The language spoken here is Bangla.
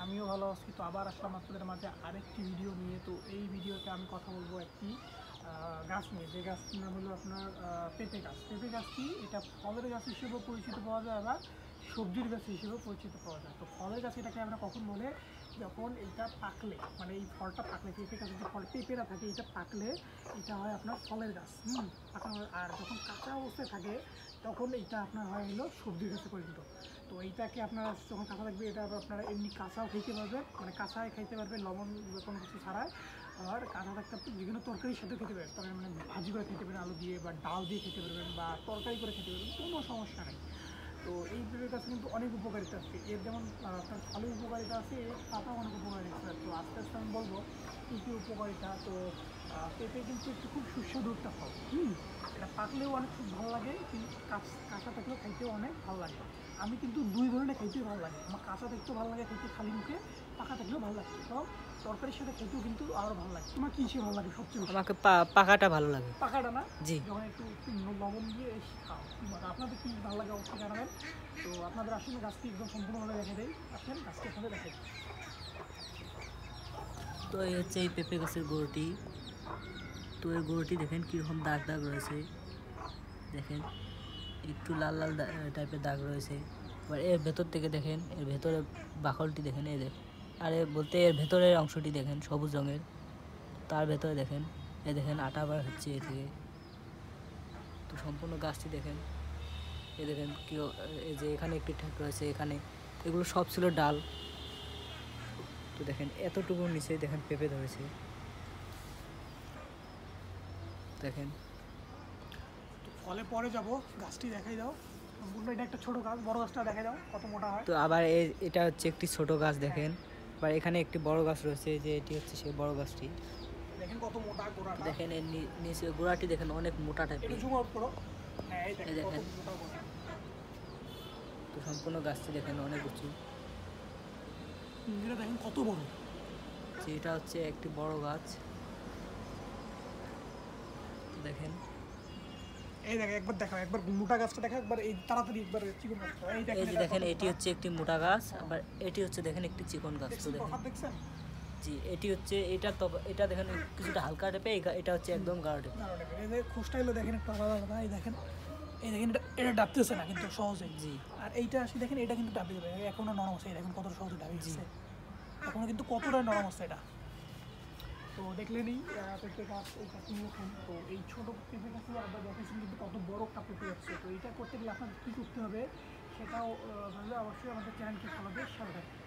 আমিও ভালো আছি। তো আবার আসলাম আপনাদের মাঝে আরেকটি ভিডিও নিয়ে। তো এই ভিডিওতে আমি কথা বলবো একটি গাছ নিয়ে, যে গাছটির নাম হলো আপনার পেঁপে গাছ। পেঁপে গাছটি এটা ফলের গাছ হিসেবেও পরিচিত পাওয়া যায়, আবার সবজির গাছ হিসেবেও পরিচিত পাওয়া যায়। তো ফলের গাছ এটাকে আমরা কখন বলে, যখন এইটা পাকলে, মানে এই ফলটা পাকলে, পেঁপে গাছের যে ফল পেঁপেরা থাকে এটা পাকলে এটা হয় আপনার ফলের গাছ। পাকানো। আর যখন কাঁচা অবস্থায় থাকে তখন এইটা আপনার হয় হলো সবজির গাছে পরিণত। তো এইটাকে আপনারা যখন কাঁচা থাকবে এটা আপনারা এমনি কাঁচাও খেতে পারবেন, মানে কাঁচায় খাইতে পারবেন লবণ কোনো কিছু ছাড়াই। আর কাঁচা থাকতে যেকোনো তরকারির সাথে খেতে পারবেন, তরকারি মানে ভাজি করে খেতে পারেন, আলু দিয়ে বা ডাল দিয়ে খেতে পারবেন, বা তরকারি করে খেতে পারবেন, কোনো সমস্যা নেই। তো এই পেঁপের গাছে কিন্তু অনেক উপকারিতা আছে। এর যেমন আপনার ফলের উপকারিতা আছে, এর পাতা অনেক উপকারিতা আছে। তো আস্তে আস্তে আমি বলবো কী কী উপকারিতা। তো পেঁপে কিন্তু একটু খুব সুস্বাদু একটা ফল। এটা পাকলেও অনেক খুব ভালো লাগে, কিন্তু কাঁচা থাকলেও খাইতেও অনেক ভালো লাগে। আমি কিন্তু দুই ধরনের খাইতেই ভালো লাগে। আমার কাঁচা থাকতেও ভালো লাগে খাইতে খালি মুখে, পাকা থাকলেও ভালো লাগে। সব তরকারির সাথে খেতেও কিন্তু আরও ভালো লাগে। তোমার কী হিসেবে ভালো লাগে সবচেয়ে? আমাকে পাকাটা ভালো লাগে। পাকাটা না? জি। যখন একটু লবণ দিয়ে খাও, আপনাদের কী ভালো লাগে অবশ্যই জানাবেন। তো আপনাদের আসলে গাছটি একদম সম্পূর্ণভাবে দেখে দেয়। আসেন গাছটি আপনাদের দেখে দিই। তো এই হচ্ছে এই পেঁপে গাছের গোড়টি। তো এই গোড়টি দেখেন কীরকম দাগ দাগ রয়েছে, দেখেন একটু লাল লাল টাইপের দাগ রয়েছে। এবার এর ভেতর থেকে দেখেন, এর ভেতরে বাকলটি দেখেন, এই দেখেন, আর বলতে এর ভেতরের অংশটি দেখেন সবুজ রঙের। তার ভেতরে দেখেন, এই দেখেন আটা বার হচ্ছে এ থেকে। তো সম্পূর্ণ গাছটি দেখেন, এই দেখেন কি, এই যে এখানে একটি ঠ্যাক রয়েছে, এখানে এগুলো সব ছিল ডাল। তো দেখেন এতটুকু নিচে দেখেন পেঁপে ধরেছে, দেখেন। তো ফলে পরে যাব, গাছটি দেখাই দাও সম্পূর্ণ। এটা একটা ছোট গাছ, বড় গাছটা দেখাই দাও কত মোটা হয়। তো আবার এটা হচ্ছে একটি ছোট গাছ দেখেন। আবার এখানে একটি বড় গাছ রয়েছে, যে এটি হচ্ছে সেই বড় গাছটি। দেখেন কত মোটা গোড়াটা। দেখেন এর নিচে গোড়াটি দেখেন অনেক মোটা টাইপের। একটু জুম আউট করো। হ্যাঁ এই দেখেন কত দেখেন। মোটা গোড়া। তো সম্পূর্ণ গাছটি দেখেন অনেক উঁচু। এটা দেখেন কত বড়। যে এটা হচ্ছে একটি বড় গাছ, দেখেন। এই দেখেন একবার দেখো, একবার মোটা গাছটা দেখো, একবার এই তাড়াতাড়ি একবার চিকন গাছটা। এই এই যে দেখেন এটি হচ্ছে একটি মোটা গাছ, আবার এটি হচ্ছে দেখেন একটি চিকন গাছ। তো দেখেন, দেখছেন? জি এটি হচ্ছে এটা দেখেন কিছুটা হালকা টাইপের, এটা হচ্ছে একদম গাঢ় টাইপের। এই যে খোসটা হলো দেখেন একটু আলাদা আলাদা। এই দেখেন, এই দেখেন এটা ডাবতেছে না কিন্তু সহজেই। জি। আর এইটা আসি দেখেন, এটা কিন্তু ডাবতে যাবে, এখনো নরম আছে। দেখেন কত সহজে ডাবি দিচ্ছে, এখনো কিন্তু কতটা নরম আছে এটা। তো দেখলেনই পেঁপে গাছ, এই গাছটি নতুন। তো এই ছোটো পেঁপে গাছগুলো আমরা দেখেছেন কিন্তু কত বড় একটা পেঁপে যাচ্ছে। তো এইটা করতে গেলে আপনাদের কী করতে হবে সেটাও ভাবলে অবশ্যই আমাদের চ্যানেলকে ফলো দিয়ে সাথে থাকবে।